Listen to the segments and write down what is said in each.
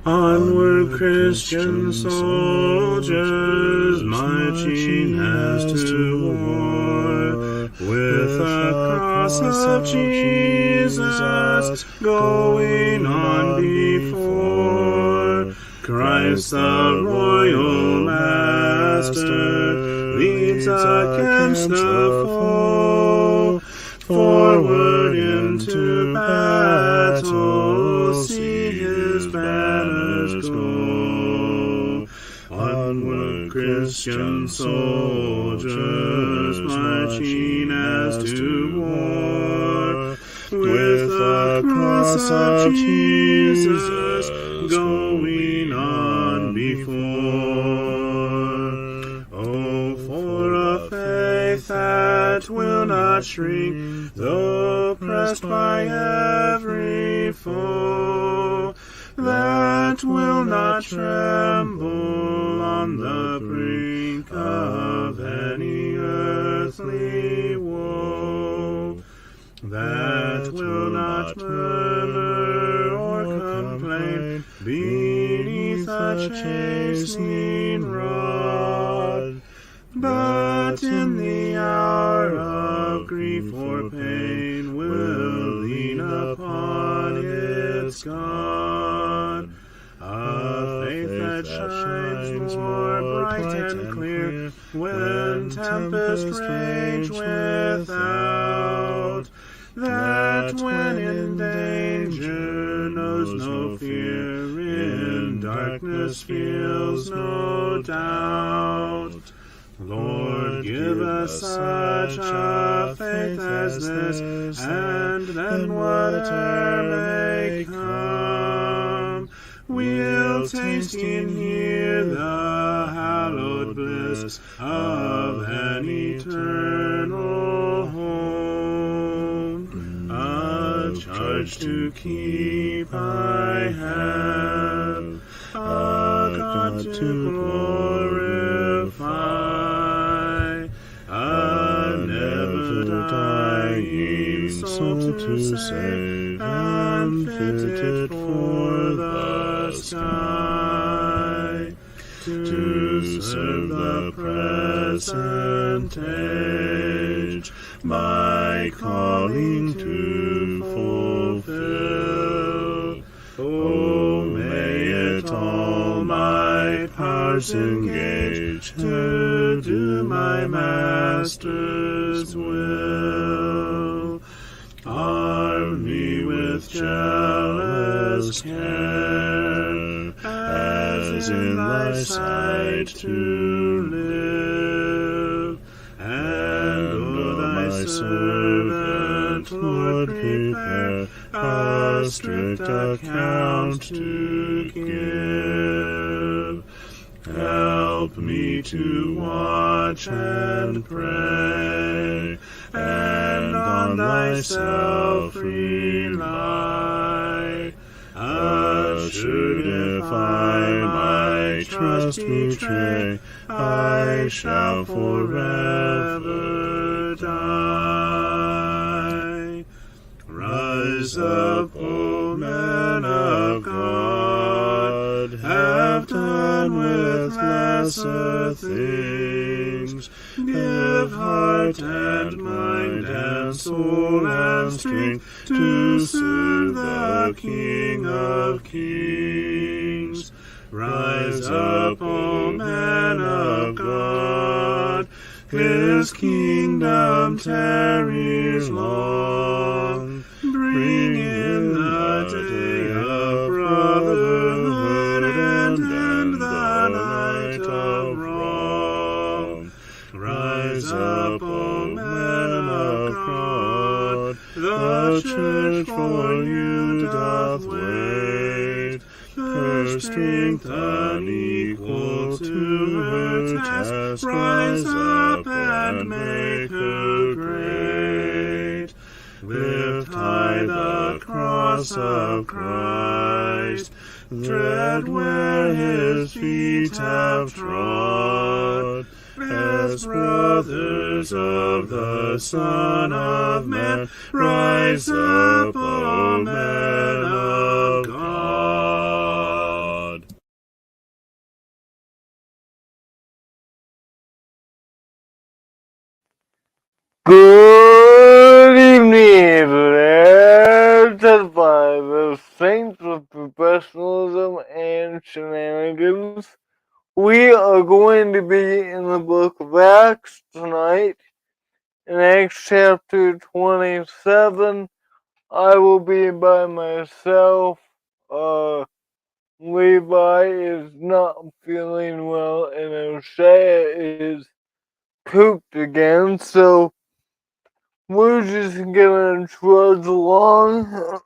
Onward, Christian soldiers, marching as to war, with the cross of Jesus going on before. Christ the royal master leads against the foe. Forward into battle, see his banners go. Onward, Christian soldiers, marching as to war, with the cross of Jesus going on before. Oh, for a faith that will not shrink, though pressed by every foe, that will not tremble on the brink of any earthly woe, that will not murmur or complain beneath a chastening rod, but in the hour of grief or pain will lean upon its God. A faith that shines more bright and clear when tempests rage without, that when in danger knows no fear, in darkness feels no doubt. Lord, give us such a faith as this, and then whatever may come, we'll taste and hear the hallowed bliss of an eternal home. A charge to keep I have, a God to glorify, a never-dying soul to save, and fitted for the sky, to serve the present age, my calling to fulfill. Oh, may it all my powers engage to do my Master's will. Arm me with jealous care, as in thy sight to live, and O thy servant, Lord, prepare a strict account to give. Help me to watch and pray, and on thyself rely. Assured if I my trust betray, I shall forever die. Rise up, O men of God, have done with lesser things. Give heart and mind and soul and strength to serve the King of Kings. Rise up, O men of God, his kingdom tarries long. Bring in the day of brotherhood and end the night of wrong. Rise up, O men of God, the church for you doth wait. Her strength unequal to her task, rise up and make her great. Lift high the cross of Christ, tread where his feet have trod. As brothers of the Son of Man, rise. rise up, O men of God. Good evening, let's testify the saints of professionalism and shenanigans. We are going to be in the book of Acts tonight. In Acts chapter 27, I will be by myself. Levi is not feeling well, and O'Shea is pooped again, so we're just gonna trudge along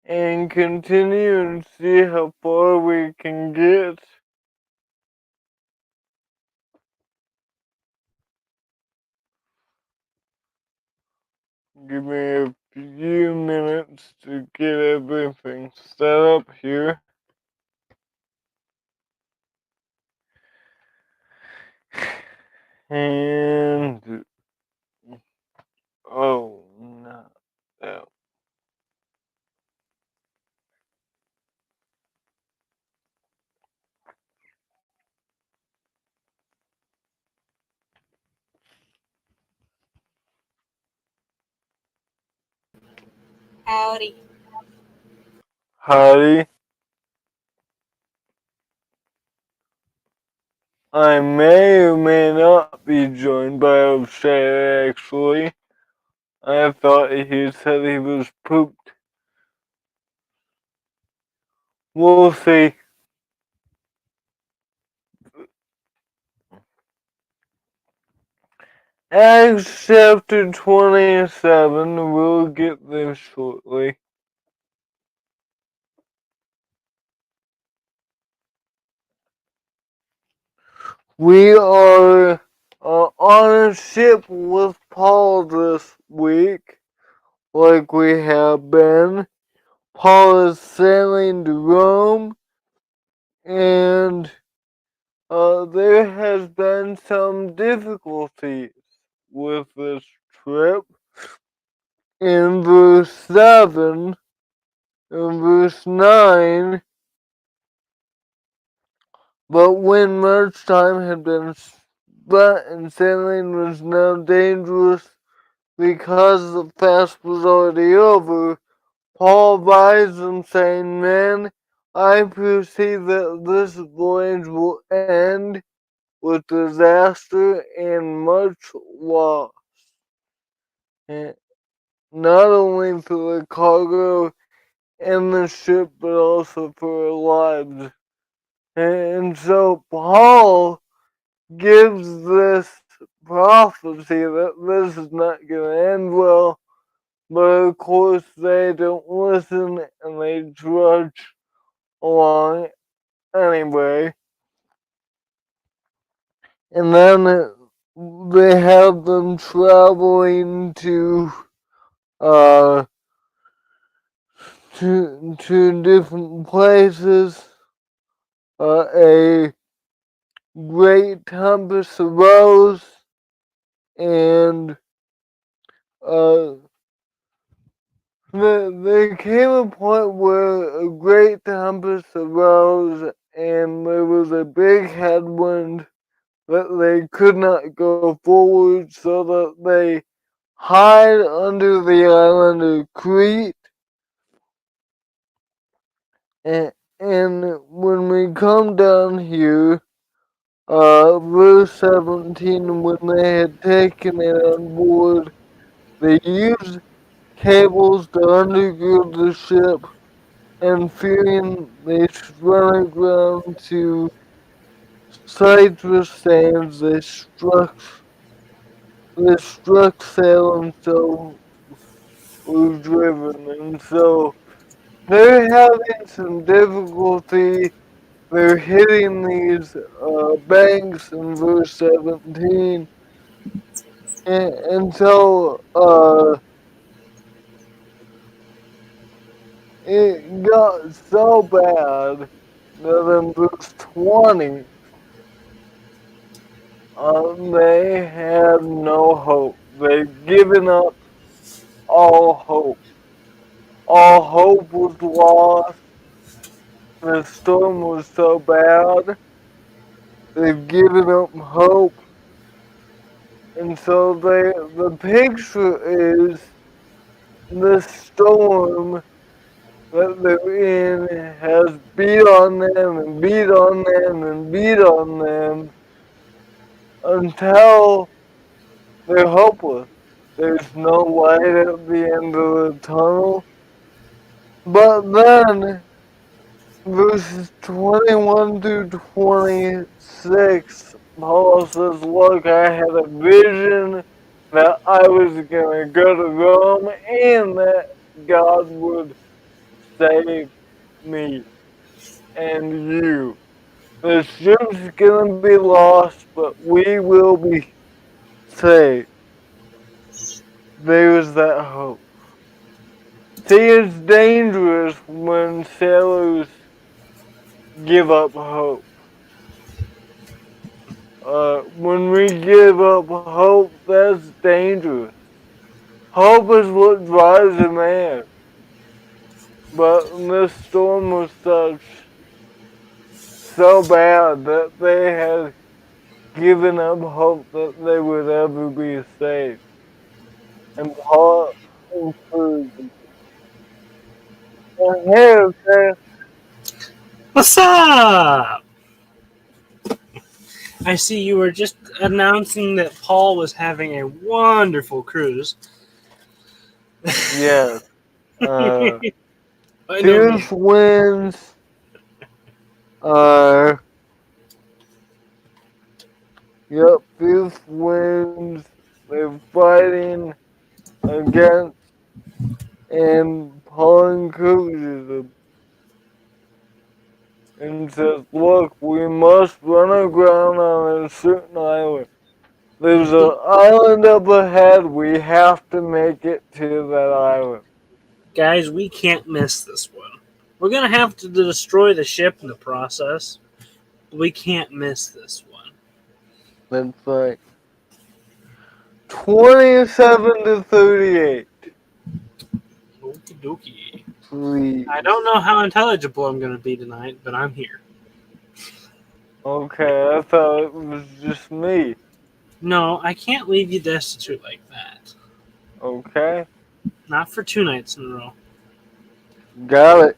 and continue and see how far we can get. Give me a few minutes to get everything set up here. And oh, not that. Howdy. Howdy. I may or may not be joined by O'Shea, actually. I thought he said he was pooped. We'll see. Acts chapter 27, we'll get there shortly. We are on a ship with Paul this week, like we have been. Paul is sailing to Rome, and there has been some difficulties with this trip. In verse 7, in verse 9, but when much time had been spent and sailing was now dangerous because the fast was already over, Paul advised them, saying, Men, I perceive that this voyage will end with disaster and much loss, not only for the cargo and the ship, but also for our lives. And so Paul gives this prophecy that this is not going to end well, but of course they don't listen and they trudge along anyway. And then they have them traveling uh to different places. A great tempest arose, and uh there came a point where a great tempest arose, and there was a big headwind that they could not go forward, so that they hide under the island of Crete. And when we come down here, verse 17, when they had taken it on board, they used cables to undergird the ship, and fearing they should run aground to Cyprus sands, they struck sail, and so were driven. And so they're having some difficulty. They're hitting these banks in verse 17. And so it got so bad that in verse 20, they had no hope. They'd given up all hope. All hope was lost. The storm was so bad. They've given up hope. And so the picture is the storm that they're in has beat on them and beat on them and beat on them until they're hopeless. There's no light at the end of the tunnel. But then, verses 21 through 26, Paul says, look, I had a vision that I was going to go to Rome and that God would save me and you. The ship's going to be lost, but we will be saved. There's that hope. See, it's dangerous when sailors give up hope. When we give up hope, that's dangerous. Hope is what drives a man. But this storm was so bad that they had given up hope that they would ever be saved. And Paul encouraged them. Hey, okay. What's up? I see you were just announcing that Paul was having a wonderful cruise. Yes. By no Fierce means. winds are, fierce winds they're fighting against, and Paul encourages them and says, look, we must run aground on a certain island. There's an island up ahead, we have to make it to that island. Guys, we can't miss this one. We're going to have to destroy the ship in the process. But we can't miss this one. That's right. 27 to 38. Okie dokie. Please. I don't know how intelligible I'm going to be tonight, but I'm here. Okay, I thought it was just me. No, I can't leave you destitute like that. Okay, Not for 2 nights in a row. got it.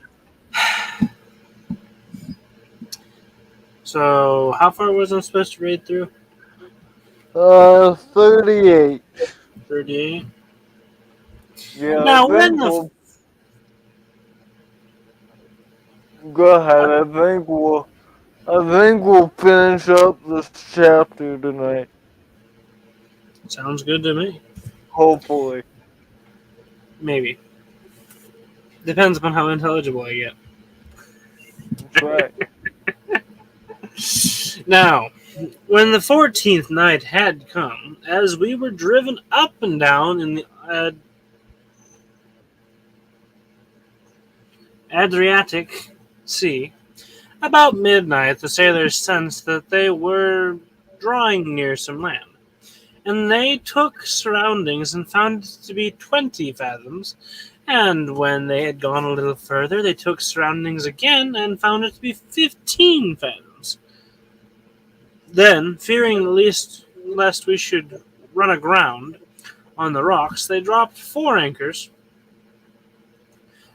So, how far was I supposed to read through? 38. 38. Yeah, Now, I think go ahead. I think we'll finish up this chapter tonight. Sounds good to me. Hopefully. Maybe. Depends upon how intelligible I get. That's right. Now, when the 14th night had come, as we were driven up and down in the Adriatic Sea, about midnight the sailors sensed that they were drawing near some land, and they took surroundings and found it to be 20 fathoms. And when they had gone a little further, they took surroundings again and found it to be 15 fathoms. Then, fearing lest we should run aground on the rocks, they dropped 4 anchors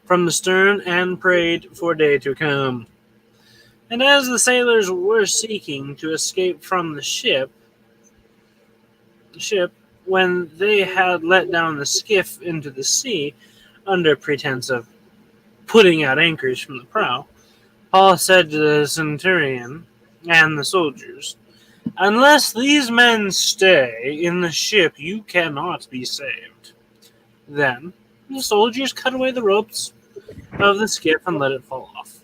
from the stern and prayed for day to come. And as the sailors were seeking to escape from the ship, when they had let down the skiff into the sea, under pretense of putting out anchors from the prow, Paul said to the centurion and the soldiers, unless these men stay in the ship, you cannot be saved. Then the soldiers cut away the ropes of the skiff and let it fall off.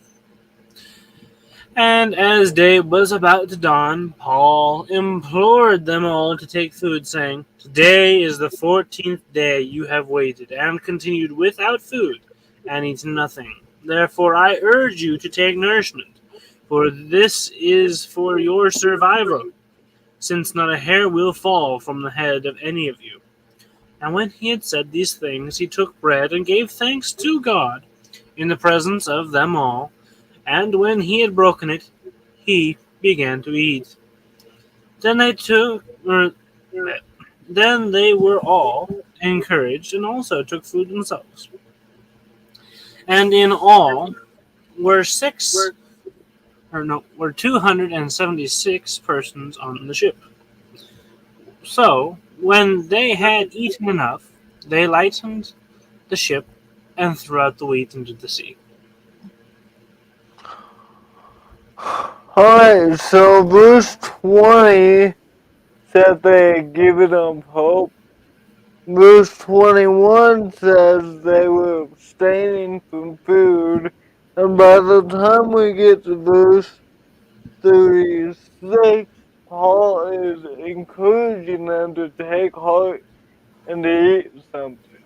And as day was about to dawn, Paul implored them all to take food, saying, today is the 14th day you have waited and continued without food and eaten nothing. Therefore I urge you to take nourishment, for this is for your survival, since not a hair will fall from the head of any of you. And when he had said these things, he took bread and gave thanks to God in the presence of them all. And when he had broken it, he began to eat. Then they took Then they were all encouraged and also took food themselves. And in all were six or no were 276 persons on the ship. So when they had eaten enough, they lightened the ship and threw out the wheat into the sea. Alright, so verse 20 said they had given up hope. Verse 21 says they were abstaining from food. And by the time we get to verse 36, Paul is encouraging them to take heart and to eat something.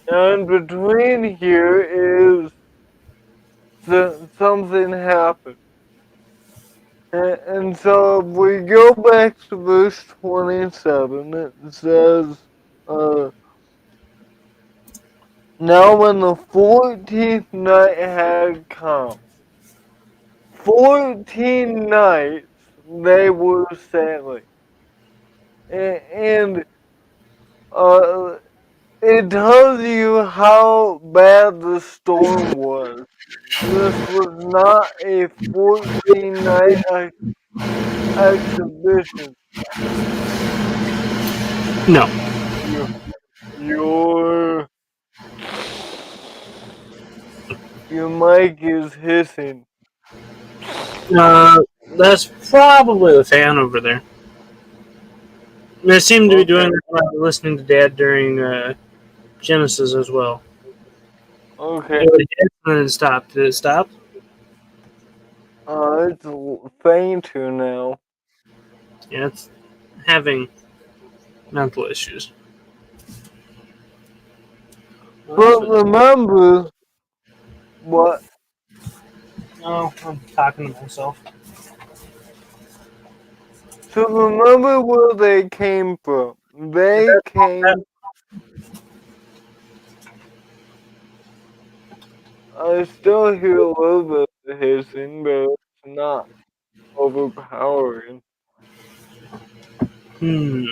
And between here is something happened. And so if we go back to verse 27, it says, uh, now when the 14th night had come, 14 nights they were sailing. And it tells you how bad the storm was. This was not a 14-night exhibition. No. You, your, your mic is hissing. Uh, that's probably the fan over there. They seem to be doing Okay, that while listening to Dad during Genesis as well. okay. It hit and then it stopped. Did it stop? It's fainter now. Yeah, it's having mental issues. Well, that's But what. remember what? Oh, I'm talking to myself. So remember where they came from. They came. I still hear a little bit of hissing, but it's not overpowering. Hmm.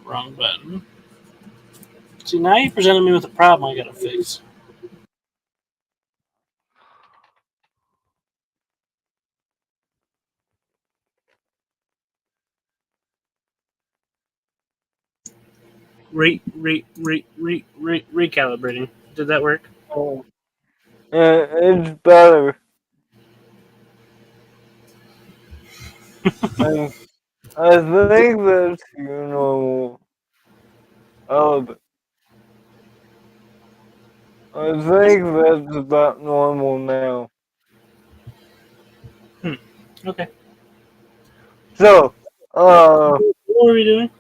Wrong button. See, now you presented me with a problem I gotta fix. Recalibrating. Did that work? Oh, it's better. I, I think that's your normal. Oh, I think that's about normal now. Hmm. Okay. So, What were we doing?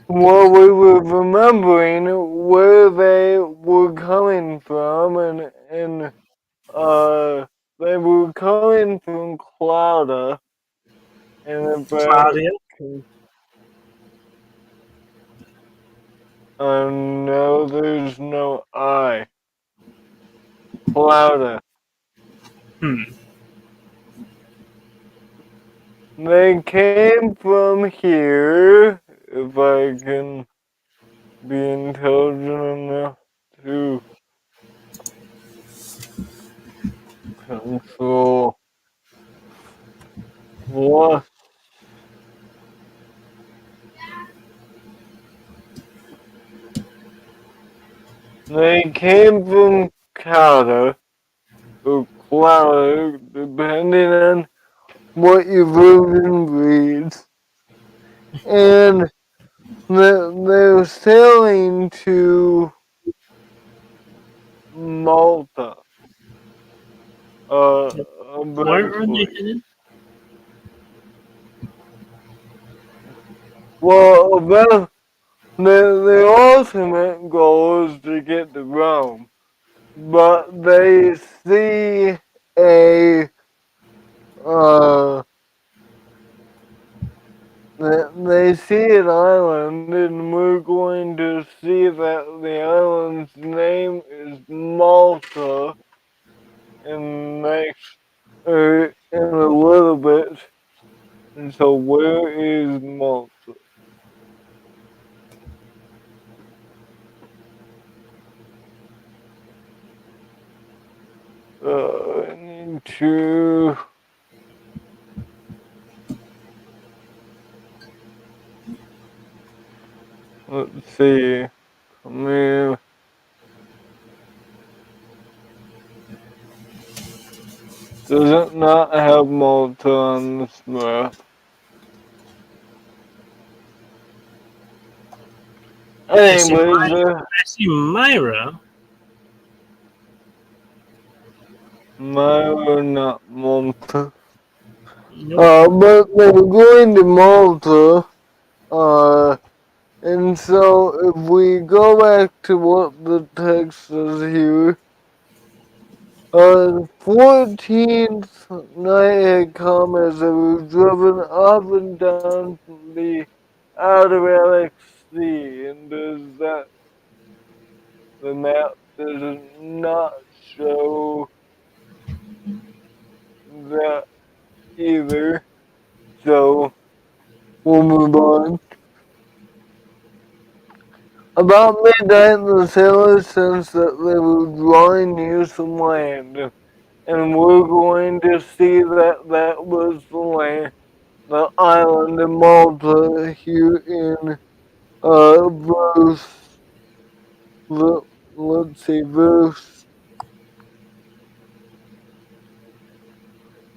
what we were remembering where they were coming from, and they were coming from Clouda, and if Claudia. no, there's no I. Clouda. Hmm. They came from here, if I can be intelligent enough to control what. They came from Clouda, or Clouda, depending on what your version reads. And they're sailing to Malta, Where are they eventually. headed? Well, their ultimate goal is to get to Rome, but a uh they see an island, and we're going to see that the island's name is Malta, and in a little bit. And so where is Malta? I need to. Let's see. Come here. Does it not have Malta on this map? I see, Anyways, I see Myra. Myra, not Malta. Nope. But they're going to Malta. Uh, and so if we go back to what the text says here, 14th night had come as they were driven up and down the Adriatic Sea. And does that, the map does not show that either. So we'll move on. About midnight, the sailors sensed that they were drawing near some land, and we're going to see that that was the land, the island of Malta here in verse. Let's see, verse.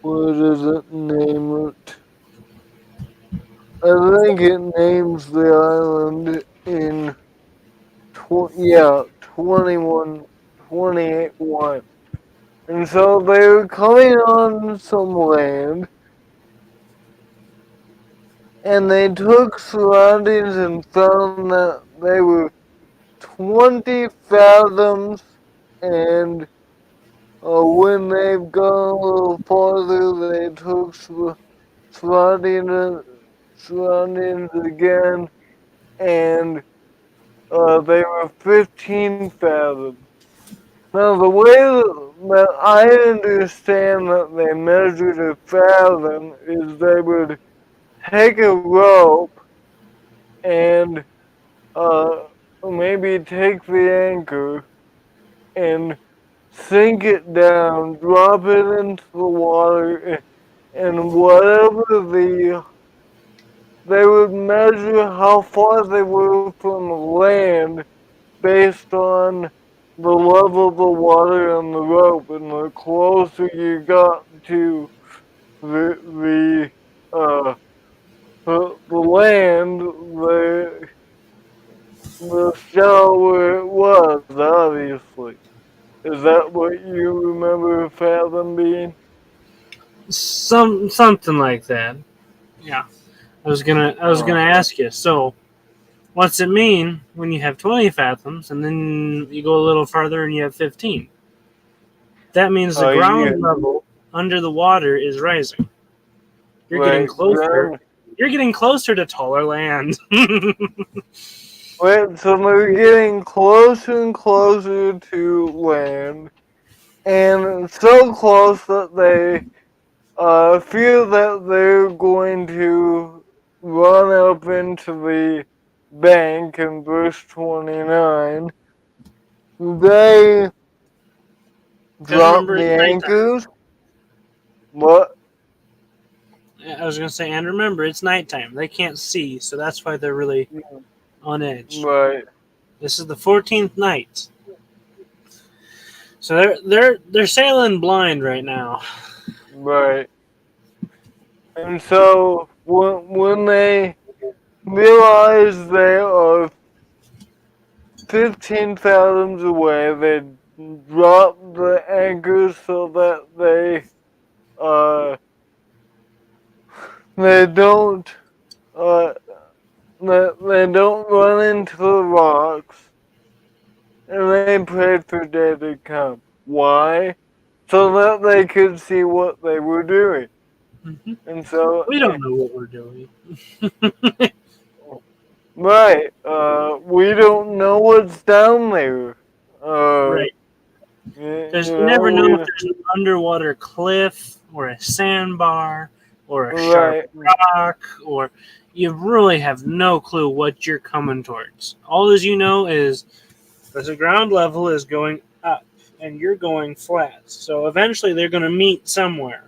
What does it name it? I think it names the island in 21, 28-1. And so they were coming on some land, and they took surroundings and found that they were 20 fathoms, and when they've gone a little farther, they took surroundings, surroundings again, and they were 15 fathoms. Now, the way that I understand that they measured a fathom is they would take a rope and maybe take the anchor and sink it down, drop it into the water, and whatever they would measure how far they were from land based on the level of the water on the rope, and the closer you got to the land, the shallower it was. Obviously, is that what you remember fathom being? Something like that. Yeah. I was gonna Uh, ask you. So, what's it mean when you have 20 fathoms and then you go a little farther and you have 15? That means the yeah, ground level under the water is rising. You're getting right. closer. You're getting closer to taller land. Wait, so they're getting closer and closer to land, and so close that they feel that they're going to run up into the bank in verse 29. They Because drop remember, the it's nighttime. anchors. What? I was gonna say, and remember, it's nighttime. They can't see, so that's why they're really on edge. Right, This is the 14th night, so they're sailing blind right now. right. And so when they realize they are 15 fathoms away, they drop the anchors so that uh they don't uh they don't run into the rocks, and they prayed for day to come. Why? So that they could see what they were doing. Mhm. And so, We don't know what we're doing. right, we don't know what's down there. Uh, Right. Because You you never know if know, there's an underwater cliff or a sandbar or a sharp right, rock, or you really have no clue what you're coming towards. All as you know is that the ground level is going up and you're going flat. So eventually they're going to meet somewhere.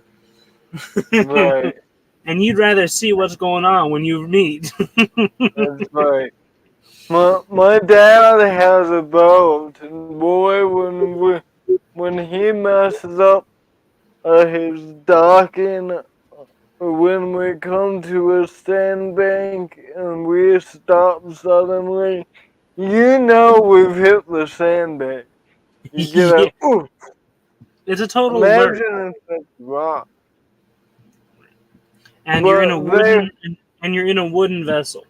right. And you'd rather see what's going on when you meet. That's right. My dad has a boat, and boy, when he messes up his docking, when we come to a sandbank and we stop suddenly, you know we've hit the sandbank. You get a Yeah. ooh. It's a total alert. Imagine if it's rock, And you're in a but they wooden vessel.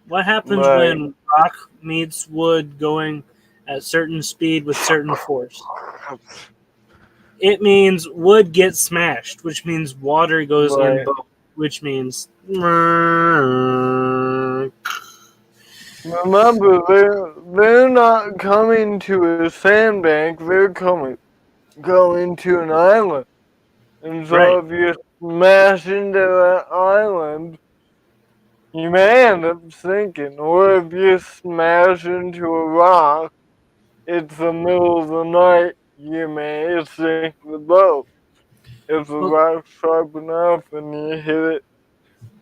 What happens right. when rock meets wood going at certain speed with certain force? It means wood gets smashed, which means water goes in Right. both, which means Remember, they're not coming to a sandbank. They're going to an island. And so right. if you smash into that island, you may end up sinking. Or if you smash into a rock, it's the middle of the night, you may sink the boat. If the Well, rock's sharp enough and you hit it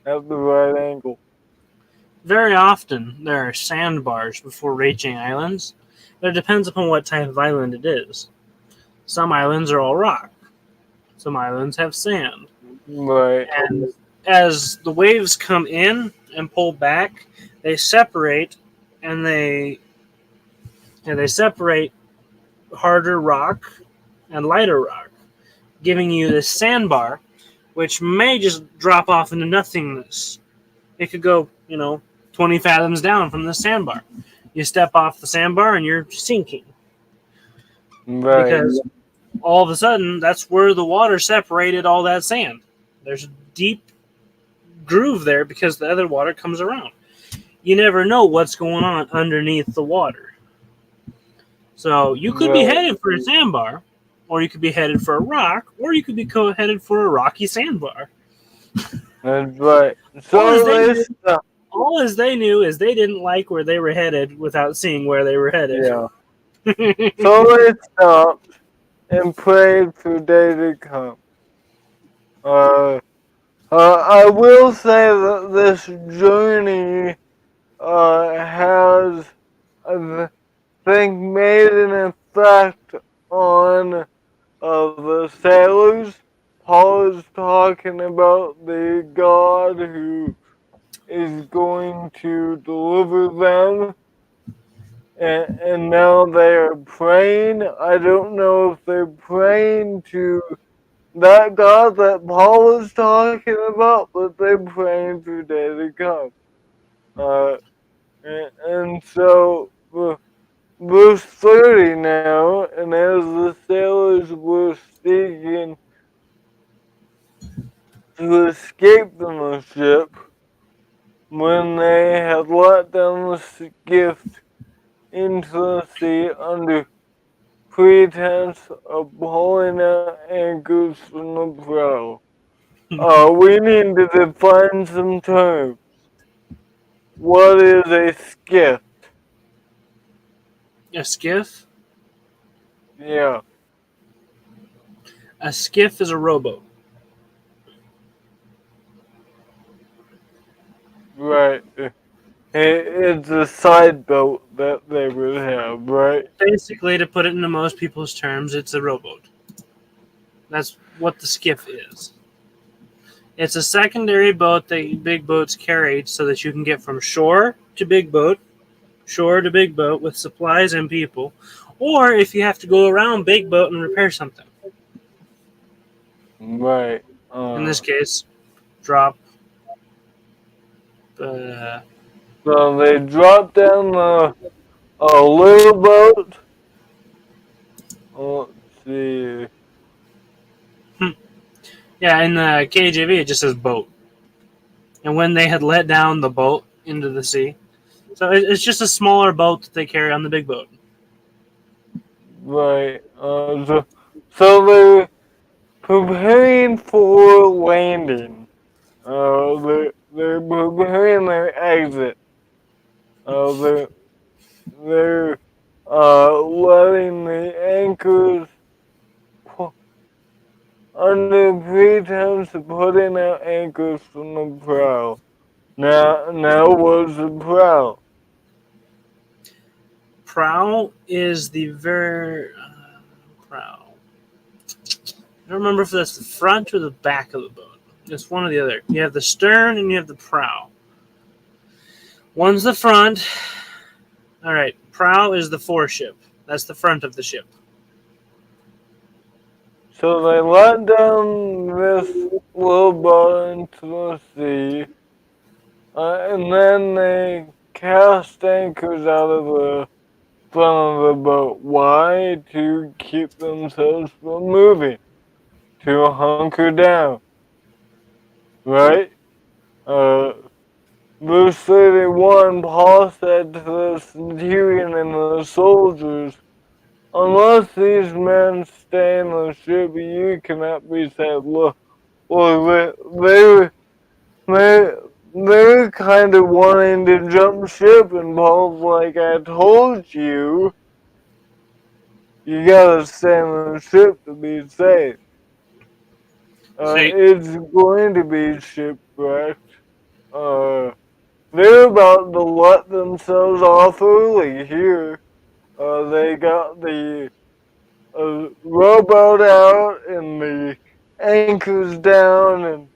at the right angle. very often there are sandbars before reaching islands, but it depends upon what type of island it is. Some islands are all rock. Some islands have sand. Right, And as the waves come in and pull back, they separate and they separate harder rock and lighter rock, giving you this sandbar, which may just drop off into nothingness. It could go, 20 fathoms down from the sandbar. You step off the sandbar and you're sinking right, because all of a sudden that's where the water separated all that sand. There's a deep groove there because the other water comes around. You never know what's going on underneath the water. So you could be right. headed for a sandbar, or you could be headed for a rock, or you could be headed for a rocky sandbar. That's right. All as So they they knew, stop. all as they knew is they didn't like where they were headed without seeing where they were headed. Yeah. So they stopped and prayed for day to come. Uh, I will say that this journey has, I think, made an effect on the sailors. Paul is talking about the God who is going to deliver them, and now they are praying. I don't know if they're praying to that God that Paul is talking about, but they're praying for day to come. Uh, and so, verse 30 now, and as the sailors were seeking to escape from the ship, when they had let down the skiff into the sea under pretense of pulling out anchors from the prow. We need to define some terms. What is a skiff? A skiff? Yeah, A skiff is a rowboat. right. It's a side boat that they would have, right? Basically, to put it into most people's terms, it's a rowboat. That's what the skiff is. It's a secondary boat that big boats carry so that you can get from shore to big boat, shore to big boat with supplies and people, or if you have to go around big boat and repair something. Right. In this case, drop. Uh, So they drop down a little boat. Let's see. yeah, in the KJV it just says boat. And when they had let down the boat into the sea, so it's just a smaller boat that they carry on the big boat. Right. So they're preparing for landing. They're preparing their exit. They're letting the anchors under pretense of putting out anchors from the prow. Now what's the prow? Prow is the very prow. I don't remember if that's the front or the back of the boat. It's one or the other. You have the stern and you have the prow. One's the front. All right, prow is the foreship. That's the front of the ship. So they let down this little boat into the sea, and then they cast anchors out of the front of the boat. Why? To keep themselves from moving, to hunker down, right? Verse 31, Paul said to the centurion and the soldiers, unless these men stay in the ship, you cannot be saved. Look, they, they're kind of wanting to jump ship, and Paul's like, I told you, you gotta stay in the ship to be safe. See, It's going to be shipwrecked. They're about to let themselves off early here. They got the rowboat out and the anchors down, and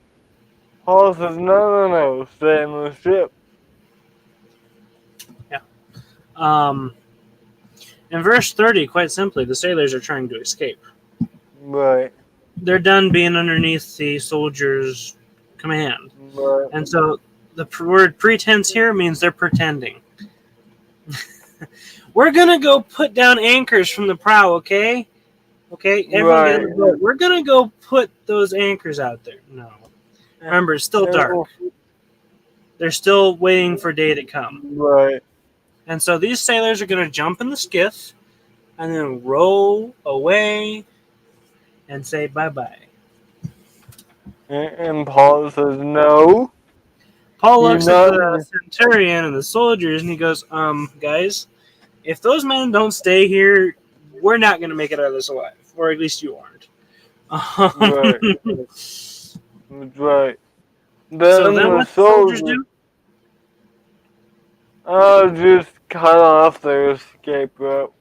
Paul says, no, stay in the ship. yeah. Um, in verse 30, quite simply, the sailors are trying to escape. Right. They're done being underneath the soldiers' command. Right. And so the word pretense here means they're pretending. We're going to go put down anchors from the prow, okay? Okay, everyone get in the boat. We're going to go put those anchors out there. No. Remember, it's still dark. They're still waiting for day to come. Right. And so these sailors are going to jump in the skiff and then row away and say bye-bye. And Paul says, no. Paul looks at the centurion and the soldiers and he goes, guys, if those men don't stay here, we're not going to make it out of this alive. Or at least you aren't. Right. Right. So then what the soldiers do? Just cut off their escape route.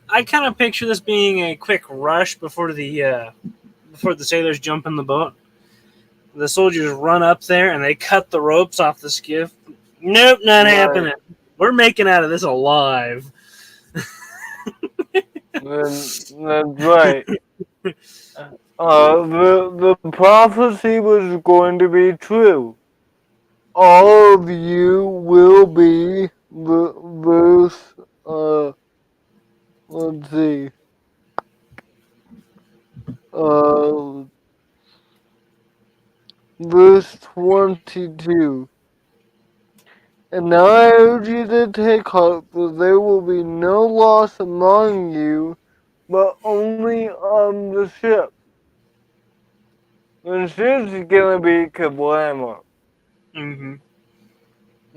I kind of picture this being a quick rush before the sailors jump in the boat. The soldiers run up there and they cut the ropes off the skiff. Nope, not happening. We're making out of this alive. That's right. The prophecy was going to be true. All of you will be verse. Let's see. Verse 22. And now I urge you to take heart, for there will be no loss among you, but only on the ship. The ship's gonna be kablama. Mm-hmm.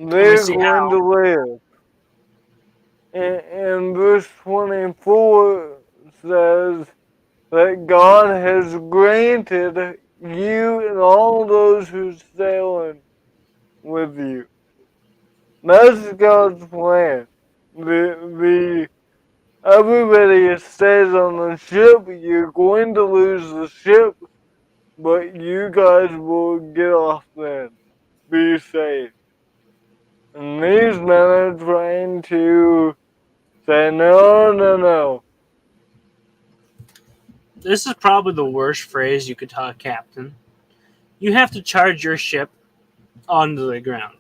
They're going to live. And verse 24 says that God has granted you and all those who sail with you. That's God's plan. Everybody stays on the ship. You're going to lose the ship, but you guys will get off then. Be safe. And these men are trying to say, no. This is probably the worst phrase you could tell a captain. You have to charge your ship onto the ground.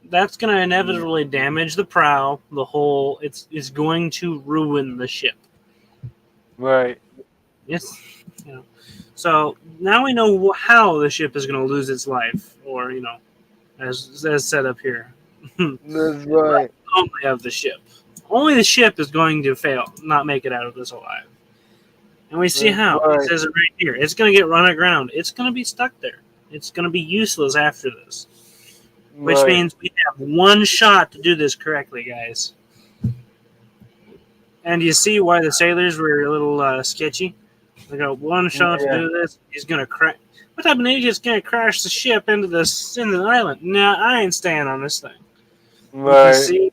That's going to inevitably damage the prow, the hull. It's going to ruin the ship. Right. Yes. You know. So now we know how the ship is going to lose its life, or as set up here. That's right. Only of the ship. Only the ship is going to fail, not make it out of this alive. And we see how. It Right. says it right here. It's going to get run aground. It's going to be stuck there. It's going to be useless after this. Which Right. means we have one shot to do this correctly, guys. And you see why the sailors were a little sketchy? They got one shot to Yeah. do this. He's going to crash. What type of idiot's going to crash the ship into the island? Nah, I ain't staying on this thing. You can Right. see.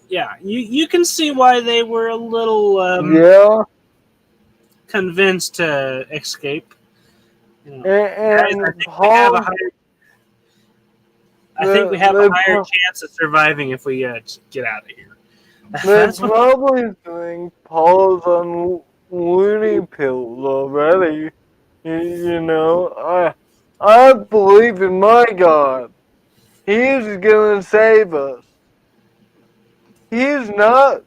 Yeah, you can see why they were a little Yeah. convinced to escape. You know, guys, And I think we have a Paul, higher. I think we have a they, higher chance of surviving if we get out of here. they That's what. probably think Paul's on loony pills already. You know, I believe in my God. He's gonna save us. He's not.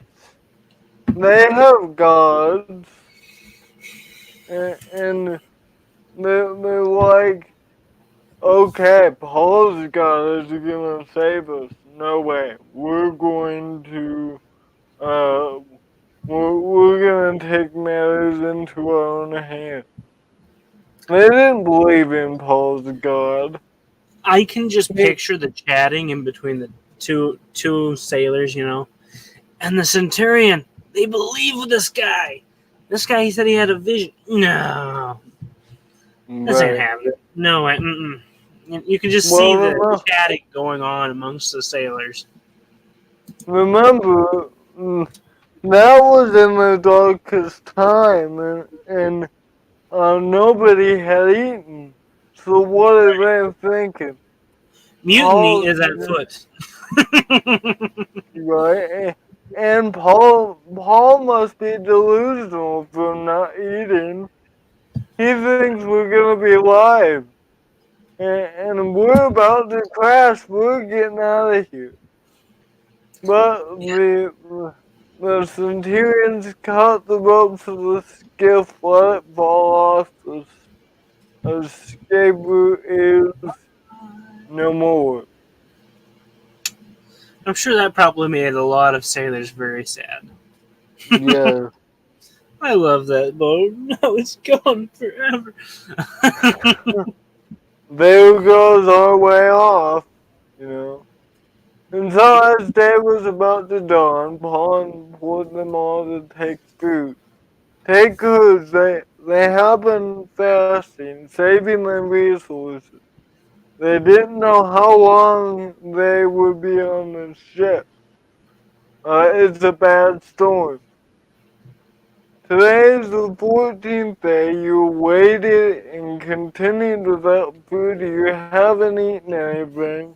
They have gods, and they're like, okay, Paul's God is gonna save us. No way. We're going to, uh, we're gonna take matters into our own hands. They didn't believe in Paul's God. I can just picture the chatting in between the two sailors, and the centurion. They believe with this guy. This guy, he said he had a vision. No, this ain't Right. happening. No way. Mm-mm. You can just see the chatting going on amongst the sailors. Remember, that was in the darkest time, and nobody had eaten. So what are they thinking? Mutiny is at Paul, foot. right? And Paul must be delusional for not eating. He thinks we're gonna be alive, and we're about to crash. We're getting out of here. But the centurions caught the ropes of the skiff, let it fall off. The escape route is no more. I'm sure that probably made a lot of sailors very sad. Yeah. I love that boat. Now it's gone forever. There goes our way off, you know. And so as day was about to dawn, Paul implored them all to take food. Take goods. They have been fasting, saving their resources. They didn't know how long they would be on the ship. It's a bad storm. Today is the 14th day. You waited and continued without food. You haven't eaten anything.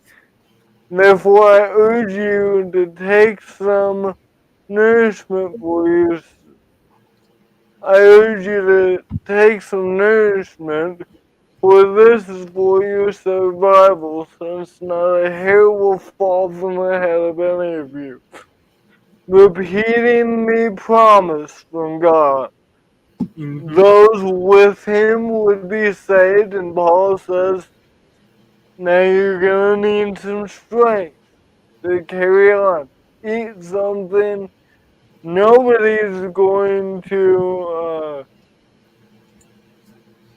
Therefore, I urge you to take some nourishment for you. I urge you to take some nourishment, for this is for your survival, since not a hair will fall from the head of any of you. Repeating the promise from God. Mm-hmm. Those with him would be saved, and Paul says, now you're gonna need some strength to carry on. Eat something. Nobody's going to,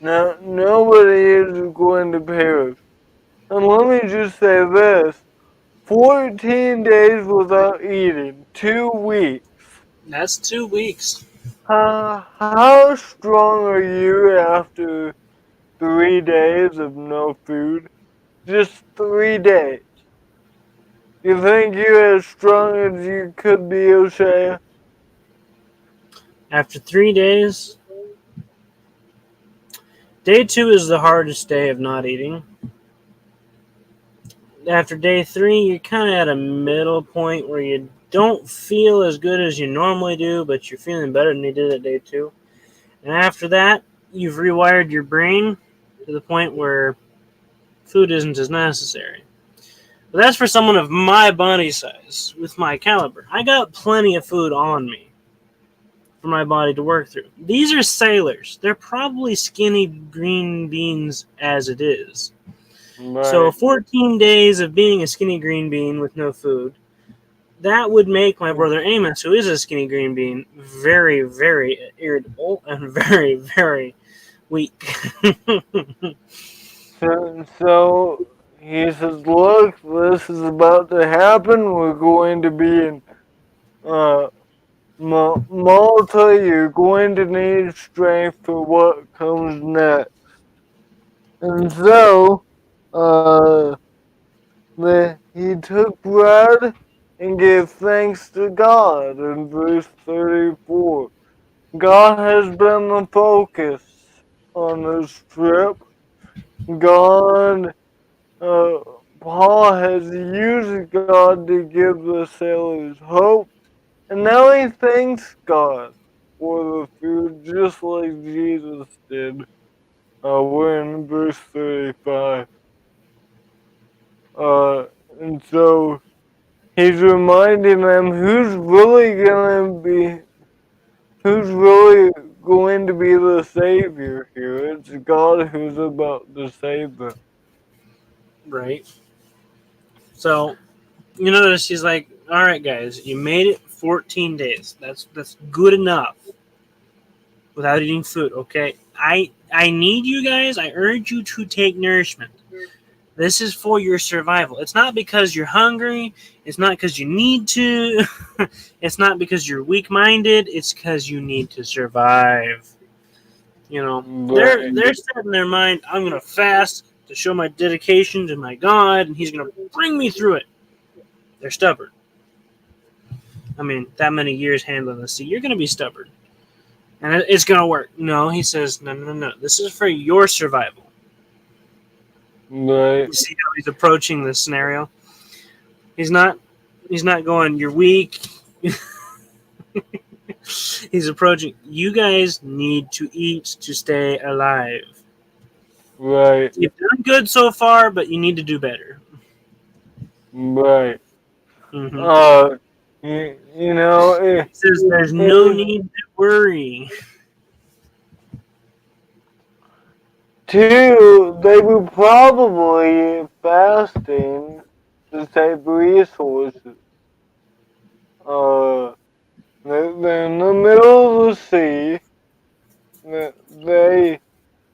nobody is going to perish. And let me just say this, 14 days without eating, 2 weeks. That's 2 weeks. How strong are you after 3 days of no food? Just 3 days. You think you're as strong as you could be, O'Shea? After 3 days, day 2 is the hardest day of not eating. After day 3, you're kind of at a middle point where you don't feel as good as you normally do, but you're feeling better than you did at day 2. And after that, you've rewired your brain to the point where food isn't as necessary. But that's for someone of my body size, with my caliber. I got plenty of food on me for my body to work through. These are sailors. They're probably skinny green beans as it is. Right. So 14 days of being a skinny green bean with no food that would make my brother Amos, who is a skinny green bean, very, very irritable and very, very weak. So he says, "Look, this is about to happen. We're going to be in uh, Malta. You're going to need strength for what comes next." And so, uh, he took bread and gave thanks to God in verse 34. God has been the focus on this trip. God, uh, Paul has used God to give the sailors hope, and now he thanks God for the food just like Jesus did. We're in verse 35. Uh, and so he's reminding them who's really going to be the savior here. It's God who's about to save them. Right. So you notice he's like, "All right, guys, you made it 14 days. That's good enough without eating food. Okay, I need you guys. I urge you to take nourishment. This is for your survival. It's not because you're hungry. It's not because you need to. It's not because you're weak-minded. It's because you need to survive. You know, Right, they're set in their mind. I'm gonna fast to show my dedication to my God, and He's gonna bring me through it. They're stubborn. I mean, that many years handling the sea, you're gonna be stubborn, and it's gonna work. No, He says, no, no, no, no. This is for your survival. right, You see how He's approaching this scenario? He's not. He's not going. You're weak. He's approaching. You guys need to eat to stay alive. right, You've done good so far, but you need to do better. right. Mm-hmm. Uh, you know, He says there's no it, need to worry. two, they were probably fasting to save resources. Uh, they're in the middle of the sea. They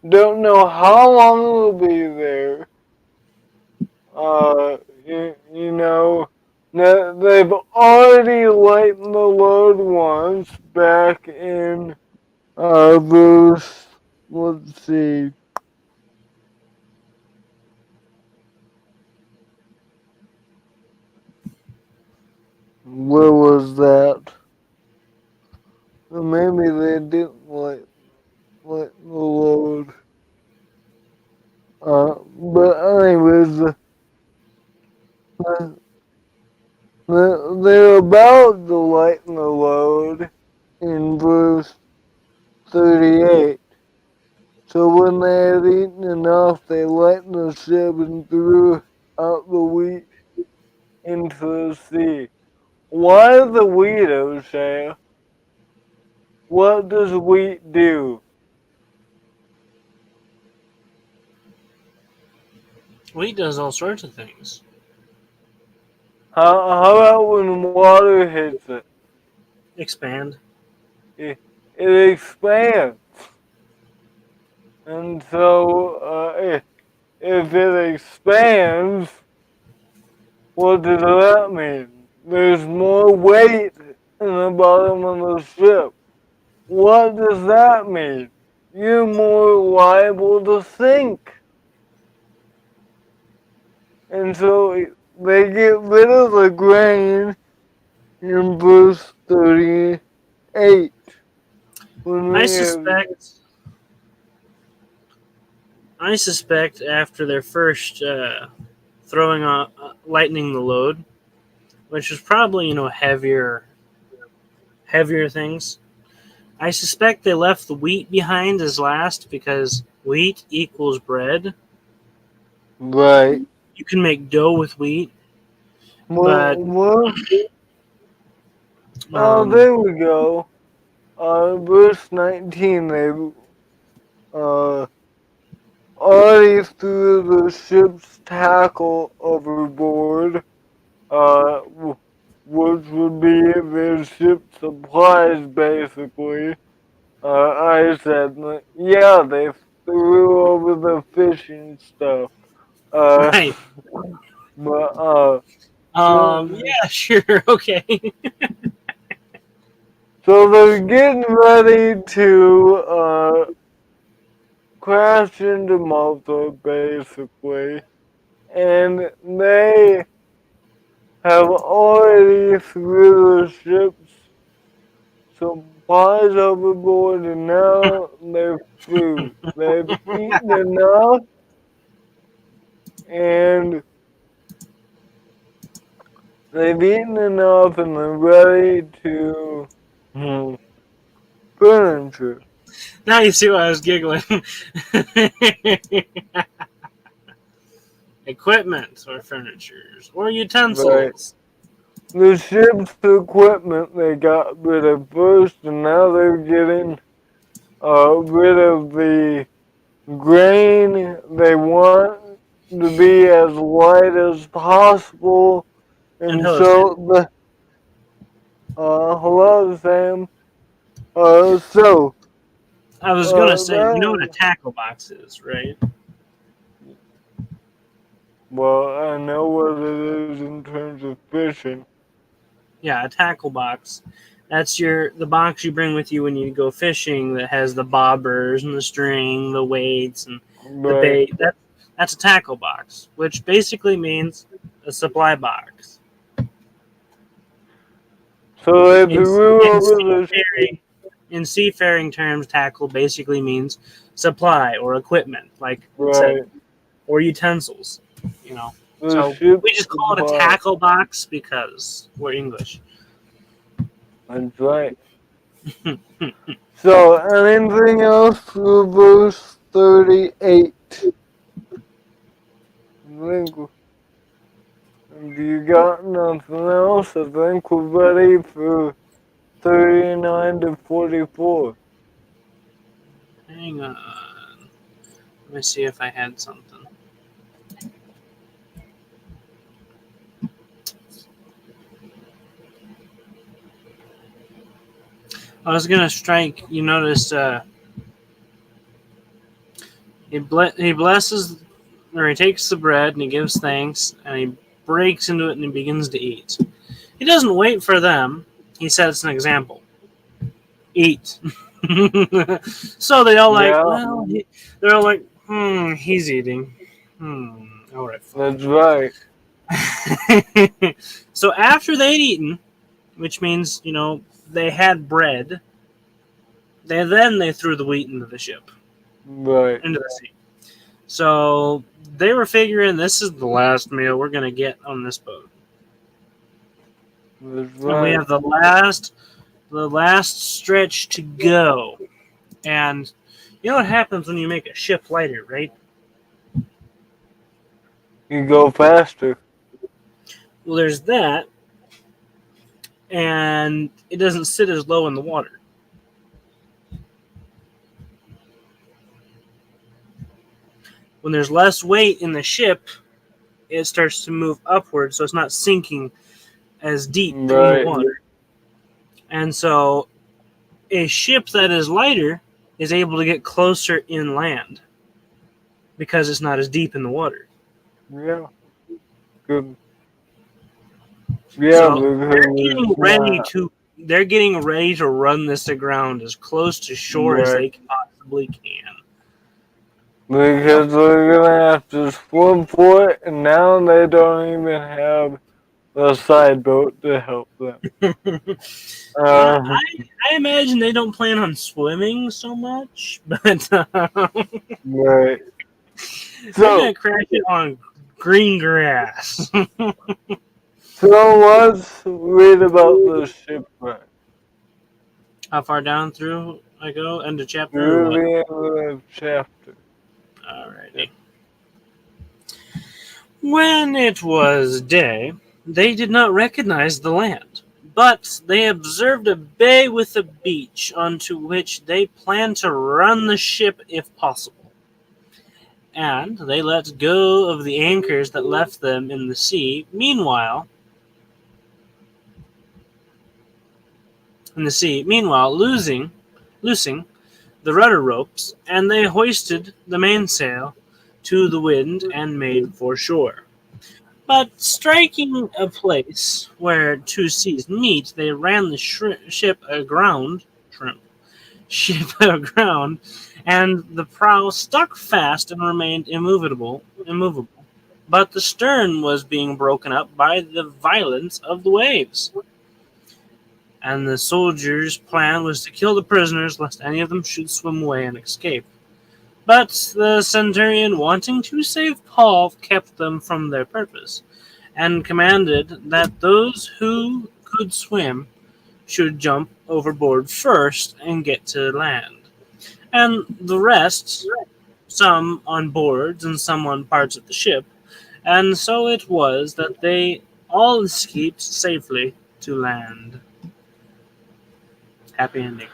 don't know how long it'll be there. You know, they've already lightened the load once back in verse. Let's see. Where was that? Maybe they didn't lighten the load. But anyways, uh, they're about to lighten the load in verse 38. So when they had eaten enough, they lightened the ship and threw out the wheat into the sea. Why the wheat, O'Shea? What does wheat do? Well, he does all sorts of things. How about when water hits it? Expand. It expands. And so, if it expands, what does that mean? There's more weight in the bottom of the ship. What does that mean? You're more liable to sink. And so they get rid of the grain in verse 38. When I we have, suspect. I suspect after their first throwing on lightening the load, which was probably heavier things. I suspect they left the wheat behind as last because wheat equals bread. right. You can make dough with wheat, but Well, oh, um, there we go. Verse 19, they uh, already threw the ship's tackle overboard. Uh, which would be their ship supplies, basically. I said, yeah, they threw over the fishing stuff. Uh, Right. but, so, Yeah, sure. Okay. so they're getting ready to, crash into Malta, basically. And they have already threw the ship's supplies overboard, and now they're through. They've eaten enough, and and they're ready to furniture. Now you see why I was giggling. Equipment or furnitures or Right. utensils. The ship's equipment they got rid of first, and now they're getting rid of the grain. They want to be as light as possible, And and hello, Sam. so the hello Sam. So I was gonna say, you know what a that tackle box is, right? well, I know what it is in terms of fishing. Yeah, a tackle box. That's the box you bring with you when you go fishing that has the bobbers and the string, the weights, and the Right. bait. That's a tackle box, which basically means a supply box. So they In, threw in over the seafaring, in seafaring terms, tackle basically means supply or equipment, like it said, right or utensils. You know, the so ship's we just call it a supply. tackle box because we're English. That's right. So anything else for verse 38? I think if you got nothing else, I think we're ready for 39 to 44. Hang on. Let me see if I had something. I was gonna strike. You notice he blesses, or he takes the bread and he gives thanks and he breaks into it and he begins to eat. He doesn't wait for them. He sets an example. Eat. So they all like, Yeah, well, they're all like, he's eating. All right, that's right. fine. So after they'd eaten, which means they had bread, they threw the wheat into the ship, Right. into the sea. So they were figuring this is the last meal we're gonna get on this boat, That's and we right. have the last stretch to go. And you know what happens when you make a ship lighter, right? You go faster. Well, there's that, and it doesn't sit as low in the water. When there's less weight in the ship, it starts to move upward, so it's not sinking as deep in the Right. water. And so a ship that is lighter is able to get closer inland because it's not as deep in the water. Yeah. Good. Yeah, So because it's not. they're getting ready to run this aground as close to shore as Right. they possibly can. Because they're gonna have to swim for it, and now they don't even have the side boat to help them. Uh, I imagine they don't plan on swimming so much, but right. they're So, gonna crash it on green grass. so let's read about the shipwreck. How far down through I go? End of chapter or Through what? the end of the chapter. Alrighty. When it was day, they did not recognize the land, but they observed a bay with a beach onto which they planned to run the ship if possible. And they let go of the anchors that left them in the sea. Meanwhile, in the sea. Meanwhile, loosing the rudder ropes, and they hoisted the mainsail to the wind and made for shore. But striking a place where two seas meet, they ran the ship aground, shrimp, ship aground, and the prow stuck fast and remained immovable. But the stern was being broken up by the violence of the waves, and the soldiers' plan was to kill the prisoners lest any of them should swim away and escape. But the centurion, wanting to save Paul, kept them from their purpose, and commanded that those who could swim should jump overboard first and get to land, and the rest, some on boards and some on parts of the ship. And so it was that they all escaped safely to land. Happy ending.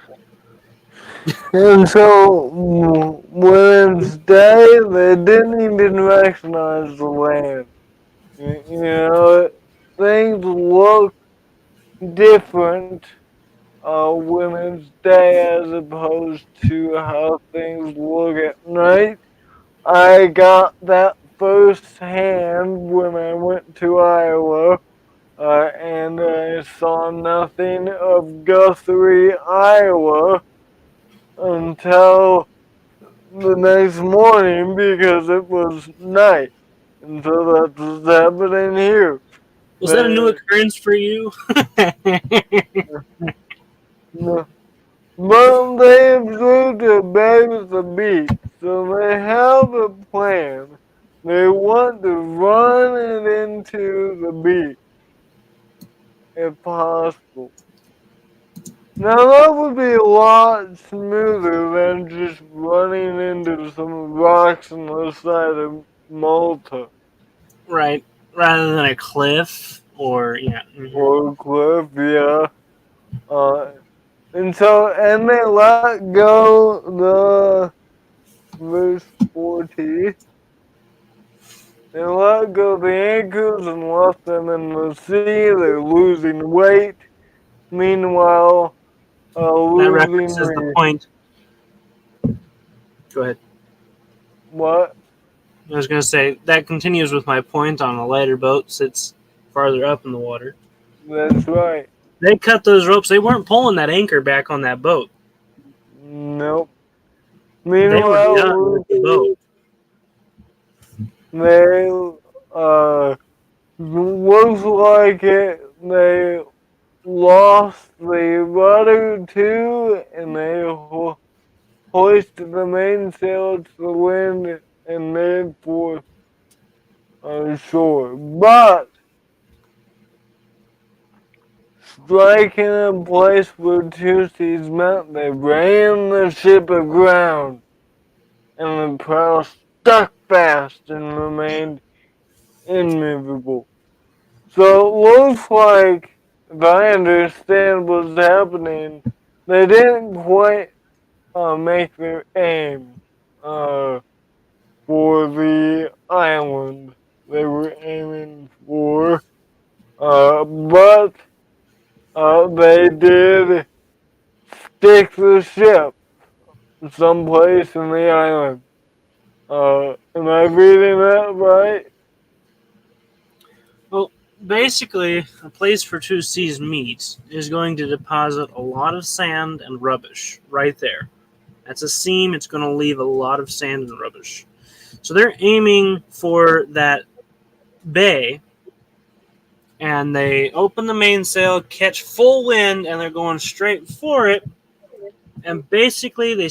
And so when it's day, they didn't even recognize the land. Things look different when it's day as opposed to how things look at night. I got that firsthand when I went to Iowa, and I saw nothing of Guthrie, Iowa until the next morning because it was night. And so that's what's happening here. Was that a new But, occurrence for you? no, but they flew to Baby's the beach, so they have a plan. They want to run it into the beach, if possible. Now that would be a lot smoother than just running into some rocks on the side of Malta Right. Rather than a cliff or, yeah. or a cliff, yeah. And they let go the verse 40. They let go the anchors and left them in the sea. They're losing weight. Meanwhile, That losing references the the point. Go ahead. what? I was going to say, that continues with my point on a lighter boat sits farther up in the water. That's right. They cut those ropes. They weren't pulling that anchor back on that boat. Nope. They were done with Meanwhile, the boat. they looks like they lost the rudder too, and they hoisted the mainsail to the wind and made for shore. But striking a place where two seas met, they ran the ship aground, and the prow stuck fast and remained immovable. So it looks like, if I understand what's happening, they didn't quite make their aim for the island they were aiming for, but they did stick the ship someplace in the island. Am I reading that right? Well, basically, a place for two seas meet is going to deposit a lot of sand and rubbish right there. That's a seam. It's going to leave a lot of sand and rubbish. So they're aiming for that bay, and they open the mainsail, catch full wind, and they're going straight for it. And basically, they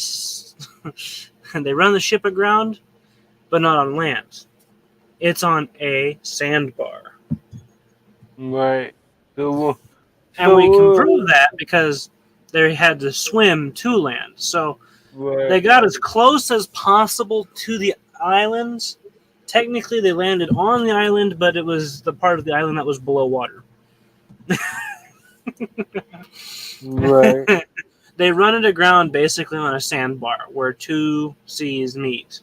run the ship aground, but not on land. It's on a sandbar. Right. So, And we can prove that because they had to swim to land. So they right. got as close as possible to the island. Technically, they landed on the island, but it was the part of the island that was below water. Right. They run it aground basically on a sandbar where two seas meet.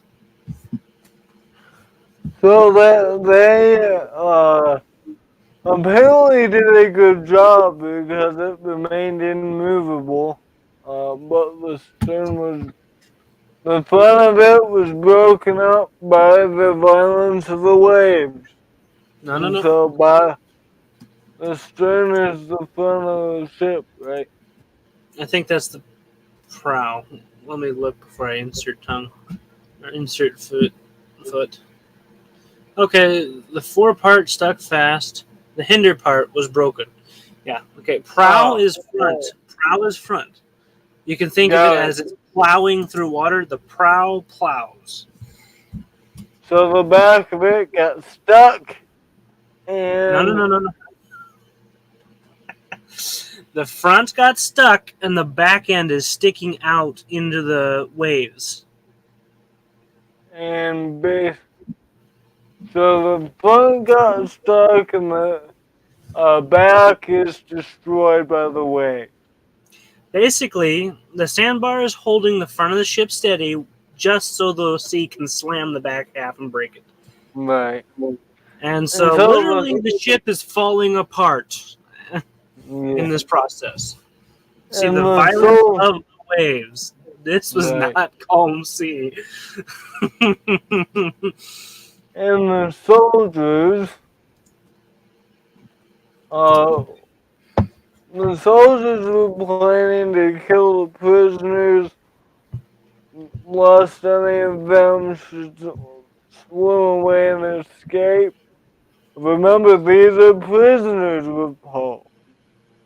So they apparently did a good job because it remained immovable. But the front of it was broken up by the violence of the waves. No, no, And no. so by the stern is the front of the ship, right? I think that's the prow. Let me look before I insert tongue or insert foot. Foot. Okay, the forepart stuck fast. The hinder part was broken. Yeah. Okay. Prow Oh, is front. right. Prow is front. You can think of it Got it. as it's plowing through water. The prow plows. So the back of it got stuck No, no, and no, no, no. The front got stuck, and the back end is sticking out into the waves. and base. So the front got stuck and the back is destroyed by the wave. Basically, the sandbar is holding the front of the ship steady just so the sea can slam the back half and break it. Right. And And so, so literally, the ship is falling apart in yeah. this process. See, And the the violence soul of the waves. This was right. not calm sea. And the soldiers uh the soldiers were planning to kill the prisoners lest any of them should swim away and escape. Remember, these are prisoners with Paul.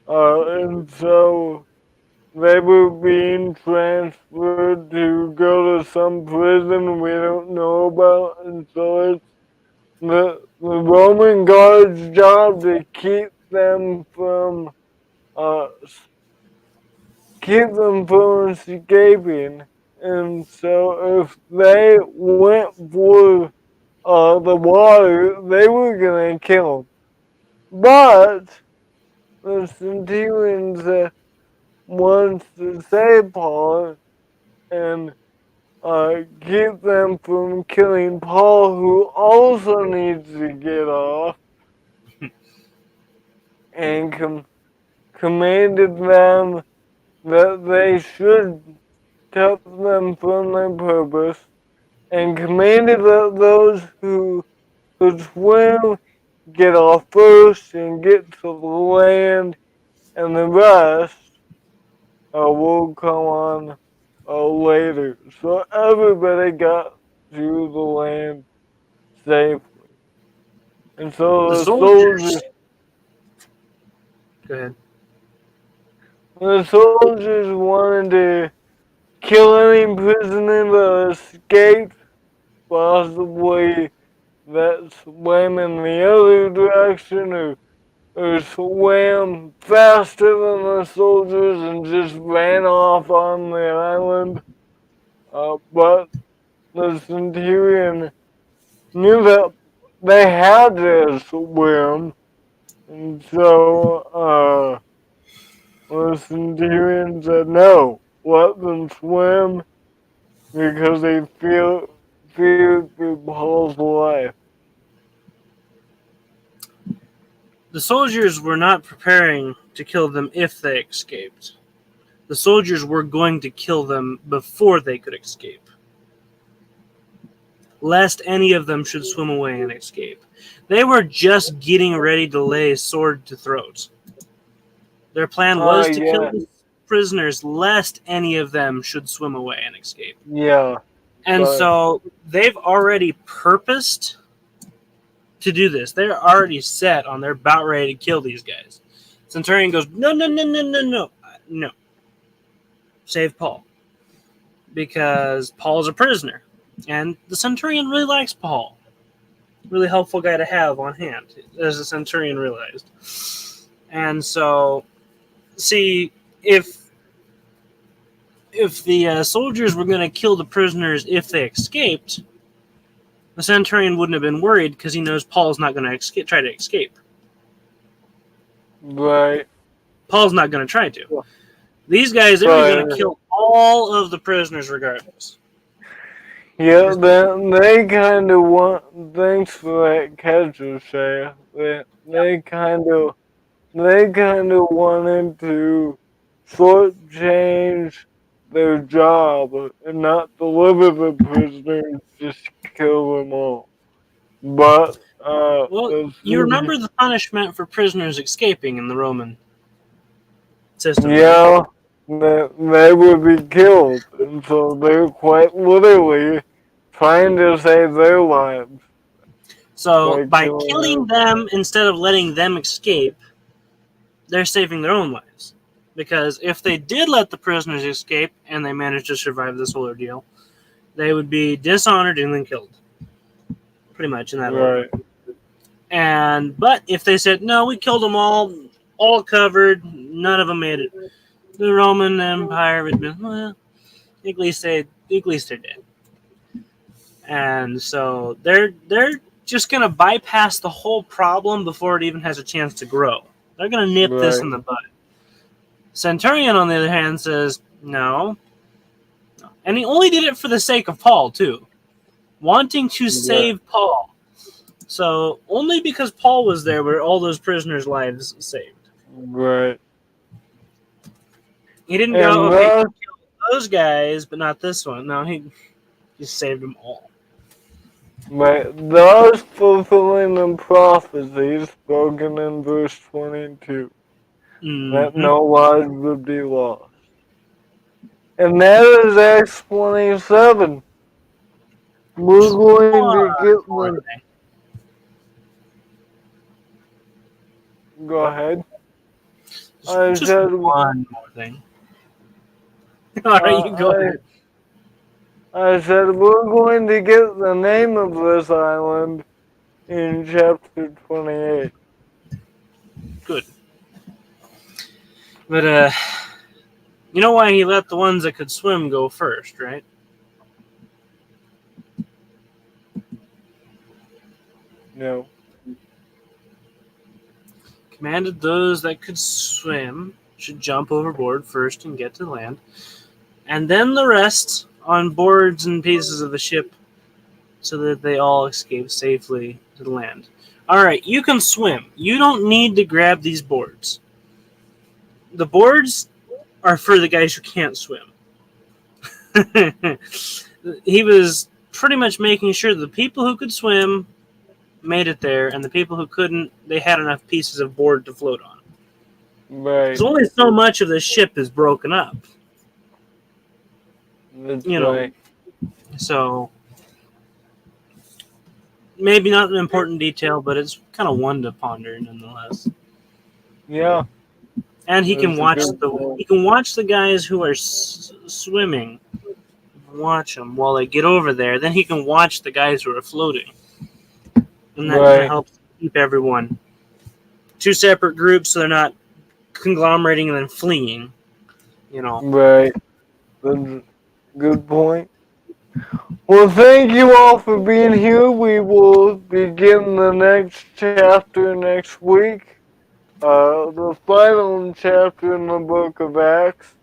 And so they were being transferred to go to some prison we don't know about. And so it's the Roman guard's job to uh, keep them from escaping. And so if they went for the water, they were gonna kill them. But the centurions wants to save Paul and keep them from killing Paul, who also needs to get off, and commanded them that they should tell them from their purpose, and commanded that those who could swim get off first and get to the land, and the rest will come on later. So everybody got to the land safely. And The so soldiers. Go ahead. the soldiers wanted to kill any prisoner that escaped, possibly that swam in the other direction or swam faster than the soldiers and just ran off on the island. But the centurion knew that they had to swim, and so the centurion said no, let them swim because they feared for Paul's life. The soldiers were not preparing to kill them if they escaped. The soldiers were going to kill them before they could escape, lest any of them should swim away and escape. They were just getting ready to lay sword to throat. Their plan was to kill Yeah, the prisoners, lest any of them should swim away and escape. yeah, And but so they've already purposed to do this. They're already set on they're about ready to kill these guys. Centurion goes, no, no, no, no, no, no, no. Save Paul. Because Paul's a prisoner. And the Centurion really likes Paul. Really helpful guy to have on hand, as the Centurion realized. And so, see, if the soldiers were going to kill the prisoners if they escaped, the Centurion wouldn't have been worried because he knows Paul's not going to try to escape. right, Paul's not going to try to. These guys, they were going to but kill all of the prisoners regardless. yeah, they kind of want. Thanks for that catch, Shay. they kind of wanted to shortchange their job and not deliver the prisoners, just kill them all. But Well, the you city, remember the punishment for prisoners escaping in the Roman system, right? yeah, they would be killed, and so they're quite literally trying to save their lives So by by killing killing them. them instead of letting them escape, they're saving their own lives. Because if they did let the prisoners escape and they managed to survive this whole ordeal, they would be dishonored and then killed. Pretty much in that order. Right, But if they said no, we killed them all covered, none of them made it. The Roman Empire would be well, at least they're dead. And so they're just gonna bypass the whole problem before it even has a chance to grow. They're gonna nip this right, in the bud. Centurion, on the other hand, says no, and he only did it for the sake of Paul too, wanting to yeah, save Paul. So only because Paul was there were all those prisoners' lives saved. right. He didn't go, And okay, thus, those guys, but not this one. No, he just saved them all. thus fulfilling the prophecies spoken in verse 22, that Mm-hmm. no lives would be lost. And that is Acts 27. We're Just going one to get more them. thing. Go ahead. Just, I just said, one more thing. All right, you go I, ahead. I said, we're going to get the name of this island in chapter 28. Good. But you know why he let the ones that could swim go first, right? No. Commanded those that could swim should jump overboard first and get to land, and then the rest on boards and pieces of the ship, so that they all escape safely to the land. All right, you can swim. You don't need to grab these boards. The boards are for the guys who can't swim. He was pretty much making sure the people who could swim made it there, and the people who couldn't, they had enough pieces of board to float on. Because Right. only so much of the ship is broken up, That's you know. right. So maybe not an important detail, but it's kind of one to ponder nonetheless. Yeah. And he can That's a watch good point. the guys who are swimming, watch them while they get over there. Then he can watch the guys who are floating, and that kind of Right. helps keep everyone two separate groups, so they're not conglomerating and then fleeing. You know. Right. That's a good point. Well, thank you all for being here. We will begin the next chapter next week. The final chapter in the book of Acts.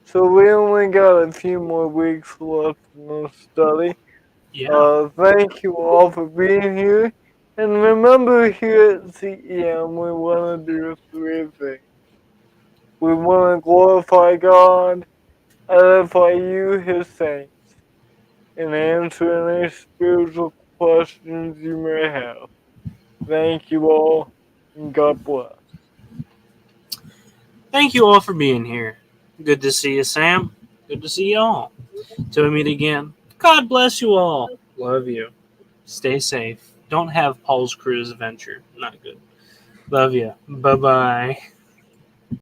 So we only got a few more weeks left in the study. Yeah. Thank you all for being here. And remember, here at CEM, we want to do three things. We want to glorify God, edify you, His saints, and answer any spiritual questions you may have. Thank you all, and God bless. Thank you all for being here. Good to see you, Sam. Good to see you all. Till we meet again. God bless you all. Love you. Stay safe. Don't have Paul's cruise adventure. Not good. Love you. Bye bye.